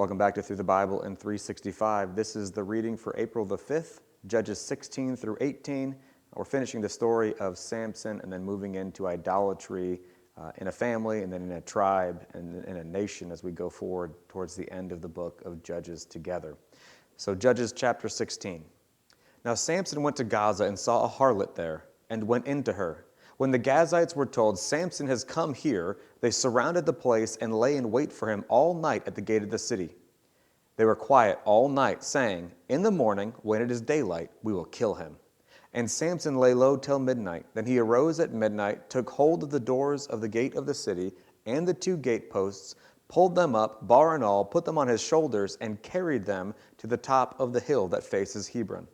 Welcome back to Through the Bible in 365. This is the reading for April the 5th, Judges 16 through 18. We're finishing the story of Samson and then moving into idolatry in a family and then in a tribe and in a nation as we go forward towards the end of the book of Judges together. So Judges chapter 16. Now Samson went to Gaza and saw a harlot there and went into her. When the Gazites were told, Samson has come here, they surrounded the place and lay in wait for him all night at the gate of the city. They were quiet all night, saying, in the morning, when it is daylight, we will kill him. And Samson lay low till midnight. Then he arose at midnight, took hold of the doors of the gate of the city and the two gateposts, pulled them up, bar and all, put them on his shoulders, and carried them to the top of the hill that faces Hebron.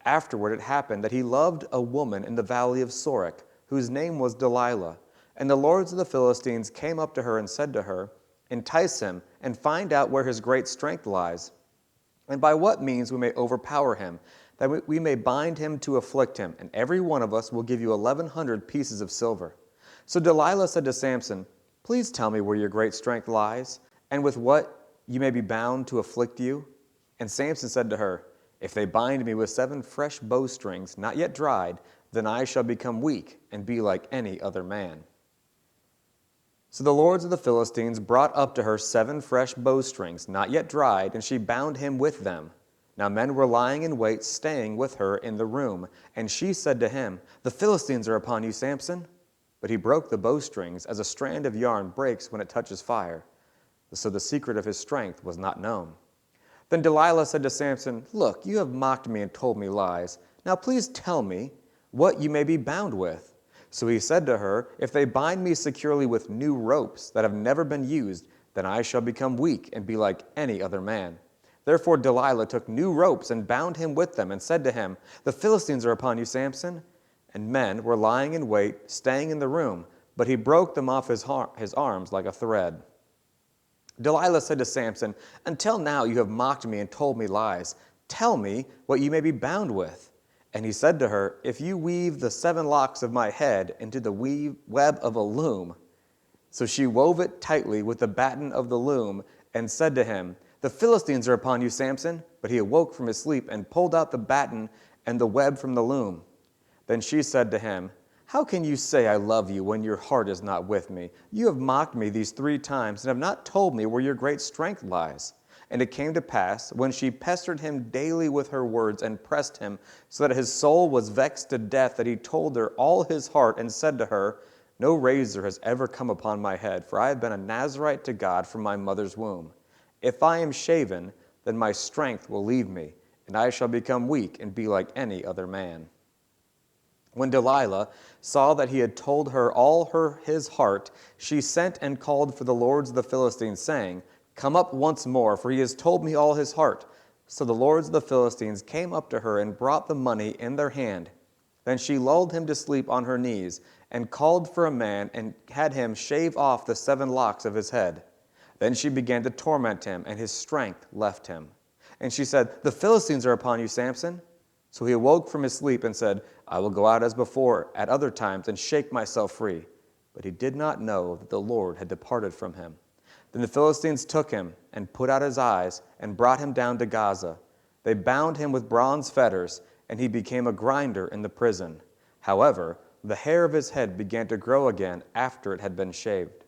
Afterward it happened that he loved a woman in the valley of Sorek, whose name was Delilah. And the lords of the Philistines came up to her and said to her, entice him and find out where his great strength lies, and by what means we may overpower him, that we may bind him to afflict him, and every one of us will give you 1,100 pieces of silver. So Delilah said to Samson, please tell me where your great strength lies, and with what you may be bound to afflict you. And Samson said to her, if they bind me with 7 fresh bowstrings, not yet dried, then I shall become weak and be like any other man. So the lords of the Philistines brought up to her 7 fresh bowstrings, not yet dried, and she bound him with them. Now men were lying in wait, staying with her in the room. And she said to him, the Philistines are upon you, Samson. But he broke the bowstrings as a strand of yarn breaks when it touches fire. So the secret of his strength was not known. Then Delilah said to Samson, look, you have mocked me and told me lies. Now please tell me what you may be bound with. So he said to her, if they bind me securely with new ropes that have never been used, then I shall become weak and be like any other man. Therefore Delilah took new ropes and bound him with them and said to him, the Philistines are upon you, Samson. And men were lying in wait, staying in the room, but he broke them off his arms like a thread. Delilah said to Samson, until now you have mocked me and told me lies. Tell me what you may be bound with. And he said to her, if you weave the 7 locks of my head into the web of a loom. So she wove it tightly with the batten of the loom and said to him, the Philistines are upon you, Samson. But he awoke from his sleep and pulled out the batten and the web from the loom. Then she said to him, how can you say I love you when your heart is not with me? You have mocked me these 3 times and have not told me where your great strength lies. And it came to pass, when she pestered him daily with her words and pressed him, so that his soul was vexed to death, that he told her all his heart and said to her, no razor has ever come upon my head, for I have been a Nazirite to God from my mother's womb. If I am shaven, then my strength will leave me, and I shall become weak and be like any other man. When Delilah saw that he had told her all his heart, she sent and called for the lords of the Philistines, saying, come up once more, for he has told me all his heart. So the lords of the Philistines came up to her and brought the money in their hand. Then she lulled him to sleep on her knees, and called for a man, and had him shave off the 7 locks of his head. Then she began to torment him, and his strength left him. And she said, the Philistines are upon you, Samson. So he awoke from his sleep and said, I will go out as before at other times and shake myself free. But he did not know that the Lord had departed from him. Then the Philistines took him and put out his eyes and brought him down to Gaza. They bound him with bronze fetters, and he became a grinder in the prison. However, the hair of his head began to grow again after it had been shaved.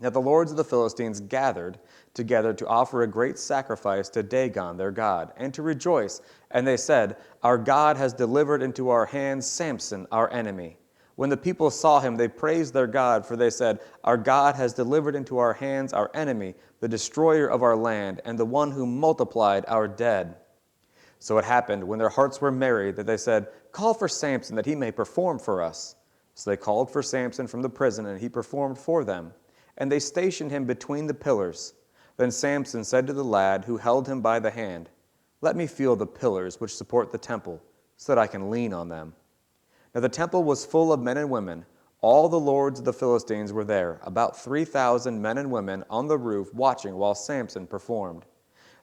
Now the lords of the Philistines gathered together to offer a great sacrifice to Dagon their god, and to rejoice. And they said, our God has delivered into our hands Samson, our enemy. When the people saw him, they praised their God, for they said, our God has delivered into our hands our enemy, the destroyer of our land, and the one who multiplied our dead. So it happened, when their hearts were merry, that they said, call for Samson, that he may perform for us. So they called for Samson from the prison, and he performed for them. And they stationed him between the pillars. Then Samson said to the lad who held him by the hand, let me feel the pillars which support the temple, so that I can lean on them. Now the temple was full of men and women. All the lords of the Philistines were there, about 3,000 men and women on the roof watching while Samson performed.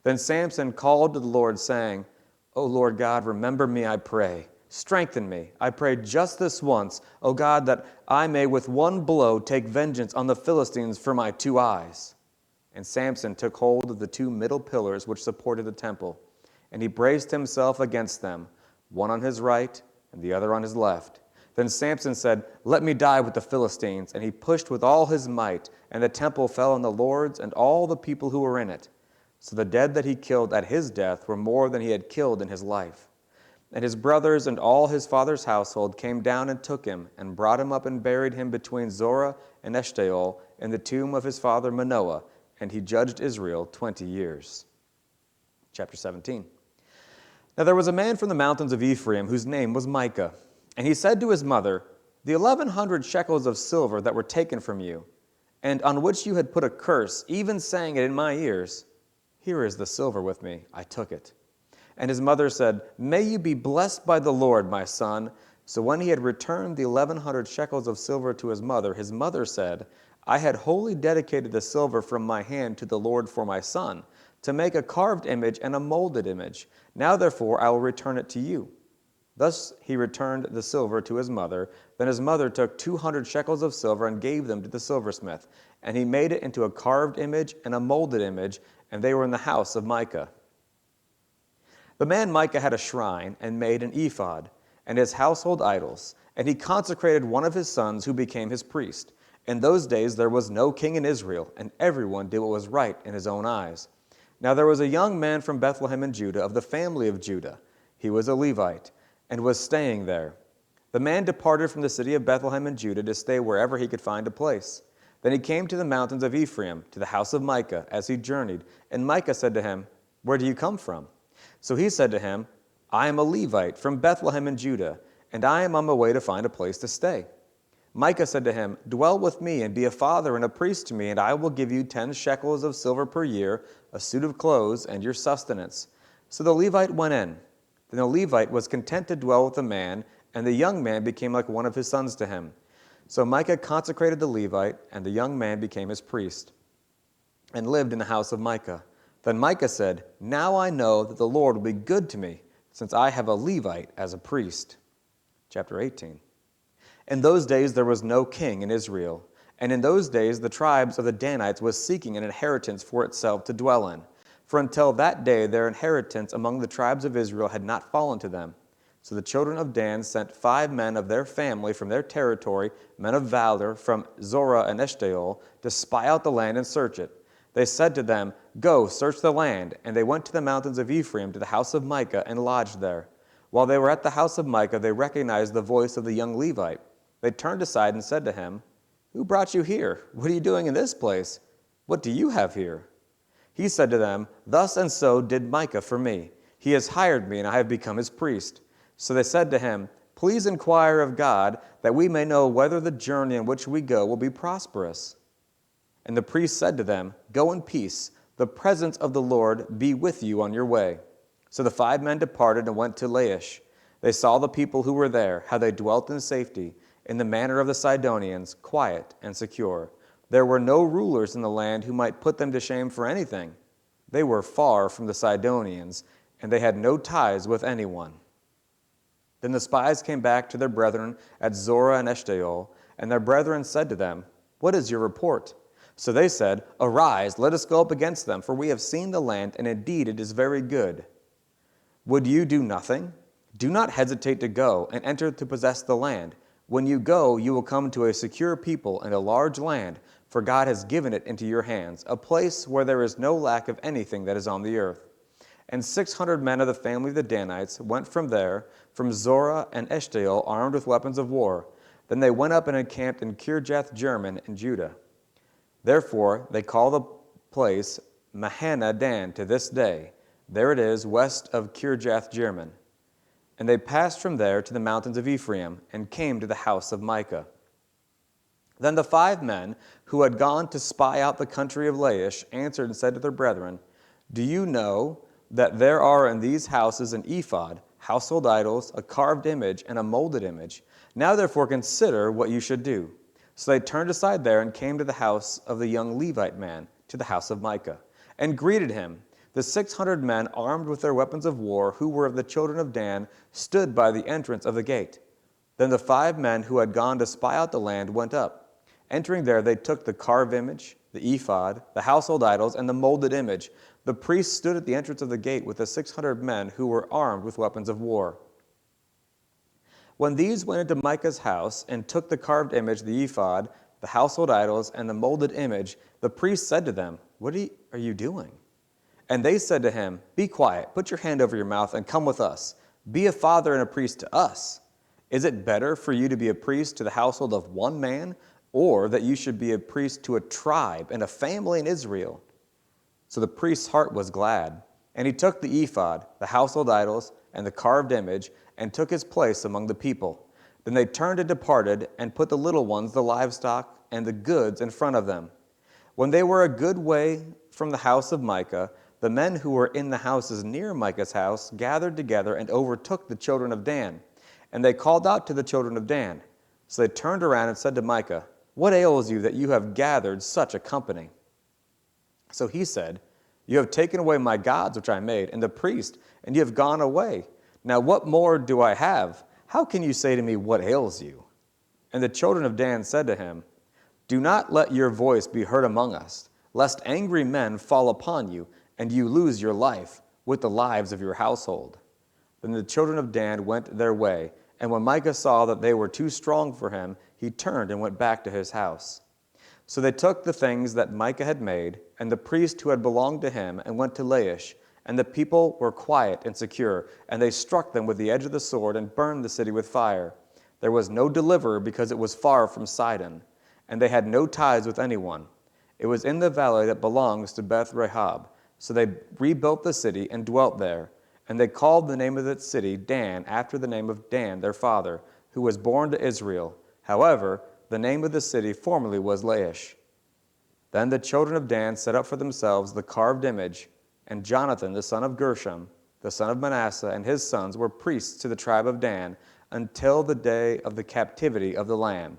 Then Samson called to the Lord, saying, O Lord God, remember me, I pray. Strengthen me, I pray just this once, O God, that I may with one blow take vengeance on the Philistines for my 2 eyes. And Samson took hold of the two middle pillars which supported the temple, and he braced himself against them, one on his right and the other on his left. Then Samson said, "Let me die with the Philistines." And he pushed with all his might, and the temple fell on the lords and all the people who were in it. So the dead that he killed at his death were more than he had killed in his life. And his brothers and all his father's household came down and took him, and brought him up and buried him between Zorah and Eshtaol in the tomb of his father Manoah, and he judged Israel 20 years. Chapter 17. Now there was a man from the mountains of Ephraim whose name was Micah. And he said to his mother, "The 1,100 shekels of silver that were taken from you, and on which you had put a curse, even saying it in my ears, here is the silver with me, I took it." And his mother said, "May you be blessed by the Lord, my son." So when he had returned the 1,100 shekels of silver to his mother said, "I had wholly dedicated the silver from my hand to the Lord for my son, to make a carved image and a molded image. Now therefore I will return it to you." Thus he returned the silver to his mother. Then his mother took 200 shekels of silver and gave them to the silversmith. And he made it into a carved image and a molded image, and they were in the house of Micah. The man Micah had a shrine and made an ephod and his household idols, and he consecrated one of his sons who became his priest. In those days there was no king in Israel, and everyone did what was right in his own eyes. Now there was a young man from Bethlehem in Judah, of the family of Judah. He was a Levite, and was staying there. The man departed from the city of Bethlehem in Judah to stay wherever he could find a place. Then he came to the mountains of Ephraim, to the house of Micah, as he journeyed. And Micah said to him, "Where do you come from?" So he said to him, "I am a Levite from Bethlehem in Judah, and I am on my way to find a place to stay." Micah said to him, "Dwell with me and be a father and a priest to me, and I will give you 10 shekels of silver per year, a suit of clothes, and your sustenance." So the Levite went in. Then the Levite was content to dwell with the man, and the young man became like one of his sons to him. So Micah consecrated the Levite, and the young man became his priest, and lived in the house of Micah. Then Micah said, "Now I know that the Lord will be good to me, since I have a Levite as a priest." Chapter 18. In those days there was no king in Israel, and in those days the tribes of the Danites was seeking an inheritance for itself to dwell in. For until that day their inheritance among the tribes of Israel had not fallen to them. So the children of Dan sent 5 men of their family from their territory, men of valor, from Zorah and Eshtaol, to spy out the land and search it. They said to them, "Go, search the land." And they went to the mountains of Ephraim, to the house of Micah, and lodged there. While they were at the house of Micah, they recognized the voice of the young Levite. They turned aside and said to him, "Who brought you here? What are you doing in this place? What do you have here?" He said to them, "Thus and so did Micah for me. He has hired me, and I have become his priest." So they said to him, "Please inquire of God, that we may know whether the journey on which we go will be prosperous." And the priest said to them, "Go in peace. The presence of the Lord be with you on your way." So the 5 men departed and went to Laish. They saw the people who were there, how they dwelt in safety, in the manner of the Sidonians, quiet and secure. There were no rulers in the land who might put them to shame for anything. They were far from the Sidonians, and they had no ties with anyone. Then the spies came back to their brethren at Zorah and Eshtaol, and their brethren said to them, "What is your report?" So they said, "Arise, let us go up against them, for we have seen the land, and indeed it is very good. Would you do nothing? Do not hesitate to go and enter to possess the land. When you go, you will come to a secure people and a large land, for God has given it into your hands, a place where there is no lack of anything that is on the earth." And 600 men of the family of the Danites went from there, from Zorah and Eshtaol, armed with weapons of war. Then they went up and encamped in Kirjath-Jearim in Judah. Therefore they call the place Mahaneh Dan to this day. There it is, west of Kirjath-Jearim. And they passed from there to the mountains of Ephraim, and came to the house of Micah. Then the 5 men who had gone to spy out the country of Laish answered and said to their brethren, "Do you know that there are in these houses an ephod, household idols, a carved image, and a molded image? Now therefore consider what you should do." So they turned aside there and came to the house of the young Levite man, to the house of Micah, and greeted him. The 600 men, armed with their weapons of war, who were of the children of Dan, stood by the entrance of the gate. Then the 5 men who had gone to spy out the land went up. Entering there, they took the carved image the ephod, the household idols, and the molded image. The priests stood at the entrance of the gate with the 600 men who were armed with weapons of war. When these went into Micah's house and took the carved image, the ephod, the household idols, and the molded image, the priest said to them, "What are you doing?" And they said to him, "Be quiet, put your hand over your mouth, and come with us. Be a father and a priest to us. Is it better for you to be a priest to the household of one man, or that you should be a priest to a tribe and a family in Israel?" So the priest's heart was glad, and he took the ephod, the household idols, and the carved image, and took his place among the people. Then they turned and departed, and put the little ones, the livestock, and the goods in front of them. When they were a good way from the house of Micah, the men who were in the houses near Micah's house gathered together and overtook the children of Dan. And they called out to the children of Dan. So they turned around and said to Micah, "What ails you that you have gathered such a company?" So he said, "You have taken away my gods which I made, and the priest, and you have gone away. Now what more do I have? How can you say to me, 'What ails you?'" And the children of Dan said to him, "Do not let your voice be heard among us, lest angry men fall upon you, and you lose your life with the lives of your household." Then the children of Dan went their way, and when Micah saw that they were too strong for him, he turned and went back to his house. So they took the things that Micah had made, and the priest who had belonged to him, and went to Laish. And the people were quiet and secure, and they struck them with the edge of the sword and burned the city with fire. There was no deliverer because it was far from Sidon, and they had no ties with anyone. It was in the valley that belongs to Beth Rahab. So they rebuilt the city and dwelt there. And they called the name of that city Dan, after the name of Dan, their father, who was born to Israel. However, the name of the city formerly was Laish. Then the children of Dan set up for themselves the carved image, and Jonathan, the son of Gershom, the son of Manasseh, and his sons were priests to the tribe of Dan until the day of the captivity of the land.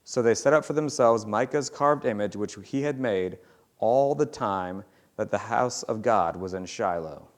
So they set up for themselves Micah's carved image, which he had made all the time that the house of God was in Shiloh.